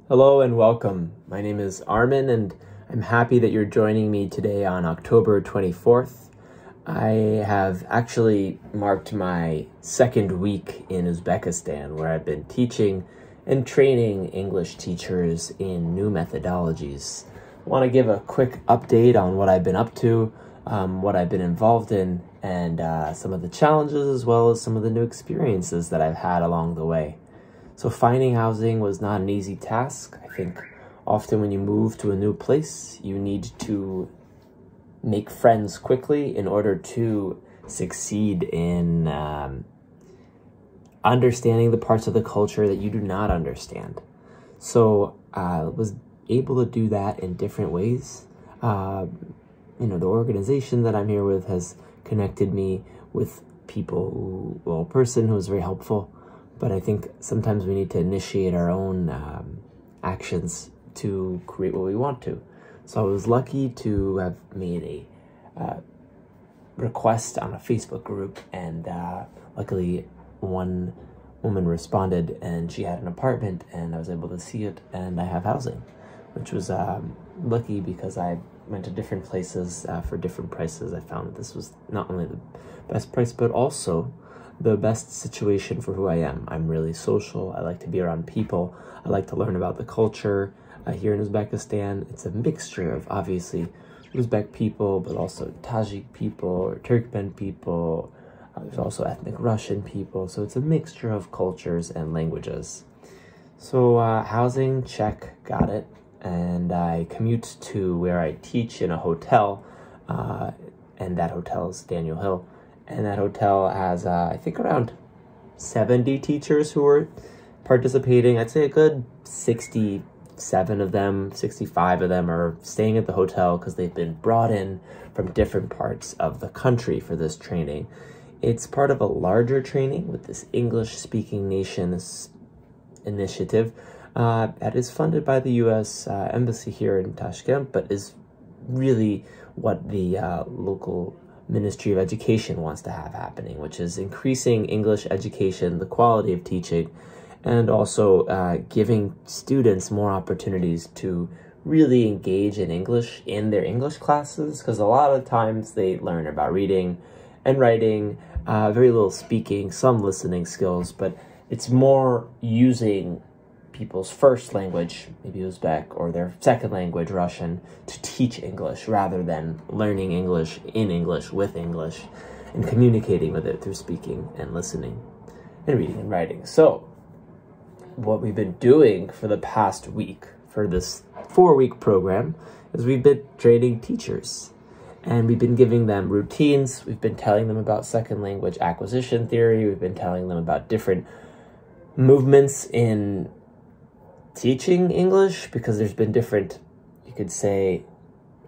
Hello and welcome. My name is Armin and I'm happy that you're joining me today on October 24th. I have actually marked my second week in Uzbekistan, where I've been teaching and training English teachers in new methodologies. I want to give a quick update on what I've been up to, what I've been involved in, and some of the challenges as well as some of the new experiences that I've had along the way. So finding housing was not an easy task. I think often when you move to a new place, you need to make friends quickly in order to succeed in understanding the parts of the culture that you do not understand. So I was able to do that in different ways. The organization that I'm here with has connected me with people a person who was very helpful. But I think sometimes we need to initiate our own actions to create what we want to. So I was lucky to have made a request on a Facebook group, and luckily one woman responded and she had an apartment and I was able to see it, and I have housing, which was lucky because I went to different places for different prices. I found that this was not only the best price, but also the best situation for who I am. I'm really social. I like to be around people. I like to learn about the culture. Here in Uzbekistan, it's a mixture of obviously Uzbek people, but also Tajik people or Turkmen people. There's also ethnic Russian people. So it's a mixture of cultures and languages. So housing, check, got it. And I commute to where I teach in a hotel, and that hotel is Daniel Hill. And that hotel has, I think, around 70 teachers who are participating. I'd say a good 67 of them, 65 of them are staying at the hotel because they've been brought in from different parts of the country for this training. It's part of a larger training with this English-speaking nations initiative that is funded by the U.S. Embassy here in Tashkent, but is really what the local Ministry of Education wants to have happening, which is increasing English education, the quality of teaching, and also giving students more opportunities to really engage in English in their English classes, because a lot of times they learn about reading and writing, very little speaking, some listening skills, but it's more using people's first language, maybe Uzbek, or their second language, Russian, to teach English rather than learning English in English with English and communicating with it through speaking and listening and reading and writing. So what we've been doing for the past week for this 4-week program is we've been training teachers, and we've been giving them routines. We've been telling them about second language acquisition theory. We've been telling them about different movements in teaching English, because there's been different, you could say,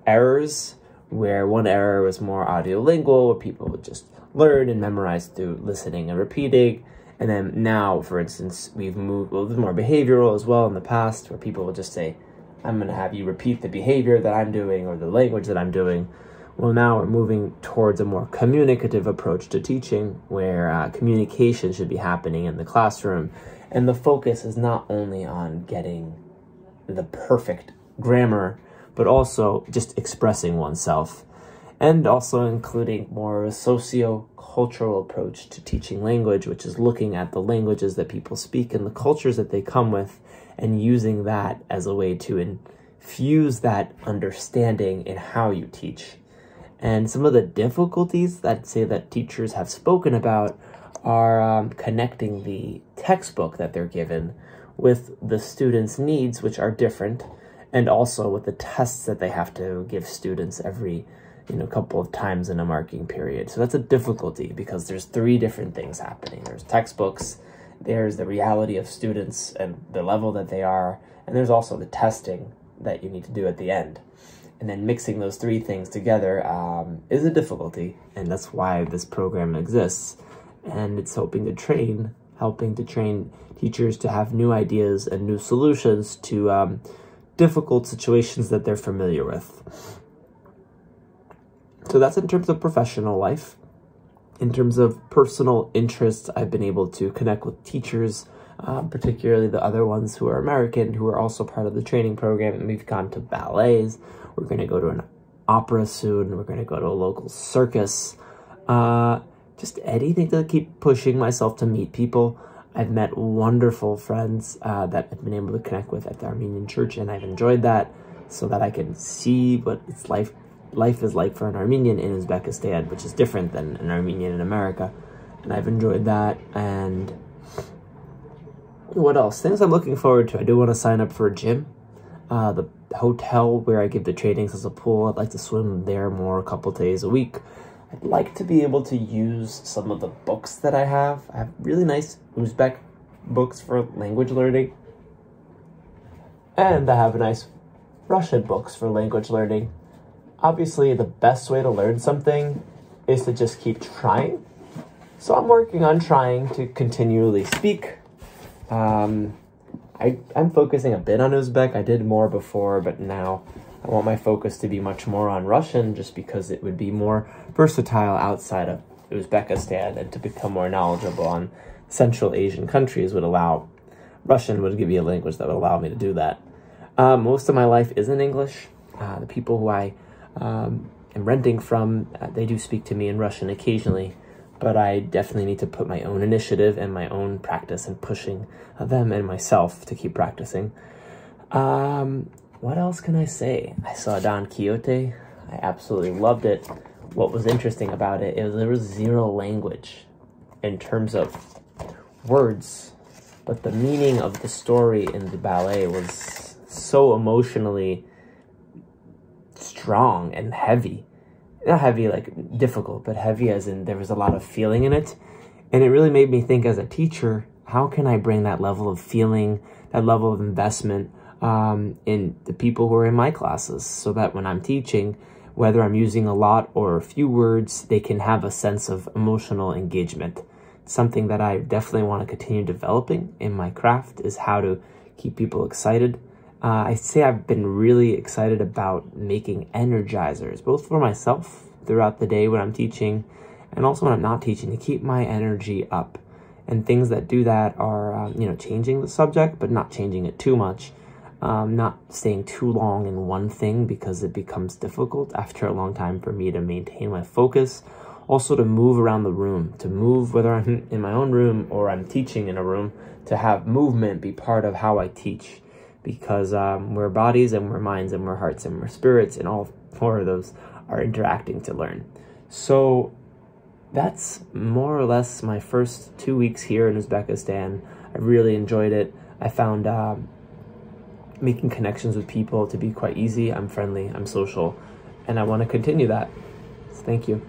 errors, where one error was more audiolingual, where people would just learn and memorize through listening and repeating. And then now, for instance, we've moved a little bit more behavioral as well in the past, where people will just say, I'm going to have you repeat the behavior that I'm doing or the language that I'm doing. Well, now we're moving towards a more communicative approach to teaching, where communication should be happening in the classroom. And the focus is not only on getting the perfect grammar, but also just expressing oneself, and also including more of a socio-cultural approach to teaching language, which is looking at the languages that people speak and the cultures that they come with, and using that as a way to infuse that understanding in how you teach. And some of the difficulties that I'd say that teachers have spoken about are connecting the textbook that they're given with the students' needs, which are different, and also with the tests that they have to give students every couple of times in a marking period. So that's a difficulty, because there's 3 different things happening. There's textbooks, there's the reality of students and the level that they are, and there's also the testing that you need to do at the end. And then mixing those 3 things together is a difficulty, and that's why this program exists. And it's helping to train teachers to have new ideas and new solutions to difficult situations that they're familiar with. So that's in terms of professional life. In terms of personal interests, I've been able to connect with teachers particularly the other ones who are American, who are also part of the training program. And we've gone to ballets. We're going to go to an opera soon. We're going to go to a local circus. Just anything to keep pushing myself to meet people. I've met wonderful friends that I've been able to connect with at the Armenian church, and I've enjoyed that so that I can see what it's life is like for an Armenian in Uzbekistan, which is different than an Armenian in America. And I've enjoyed that. And what else? Things I'm looking forward to. I do want to sign up for a gym. The hotel where I give the trainings has a pool. I'd like to swim there more a couple days a week. I'd like to be able to use some of the books that I have. I have really nice Uzbek books for language learning. And I have nice Russian books for language learning. Obviously, the best way to learn something is to just keep trying. So I'm working on trying to continually speak. I'm focusing a bit on Uzbek. I did more before, but now I want my focus to be much more on Russian, just because it would be more versatile outside of Uzbekistan, and to become more knowledgeable on Central Asian countries Russian would give me a language that would allow me to do that. Most of my life is in English. The people who I am renting from, they do speak to me in Russian occasionally, but I definitely need to put my own initiative and my own practice and pushing them and myself to keep practicing. What else can I say? I saw Don Quixote. I absolutely loved it. What was interesting about it is there was zero language in terms of words, but the meaning of the story in the ballet was so emotionally strong and heavy. Not heavy like difficult, but heavy as in there was a lot of feeling in it. And it really made me think, as a teacher, how can I bring that level of feeling, that level of investment in the people who are in my classes, so that when I'm teaching, whether I'm using a lot or a few words, they can have a sense of emotional engagement. Something that I definitely want to continue developing in my craft is how to keep people excited. I'd say I've been really excited about making energizers, both for myself throughout the day when I'm teaching, and also when I'm not teaching, to keep my energy up. And things that do that are, changing the subject, but not changing it too much. Not staying too long in one thing, because it becomes difficult after a long time for me to maintain my focus. Also to move around the room, to move whether I'm in my own room or I'm teaching in a room, to have movement be part of how I teach. Because we're bodies and we're minds and we're hearts and we're spirits, and all four of those are interacting to learn. So that's more or less my first 2 weeks here in Uzbekistan. I really enjoyed it. I found making connections with people to be quite easy. I'm friendly, I'm social, and I want to continue that. So thank you.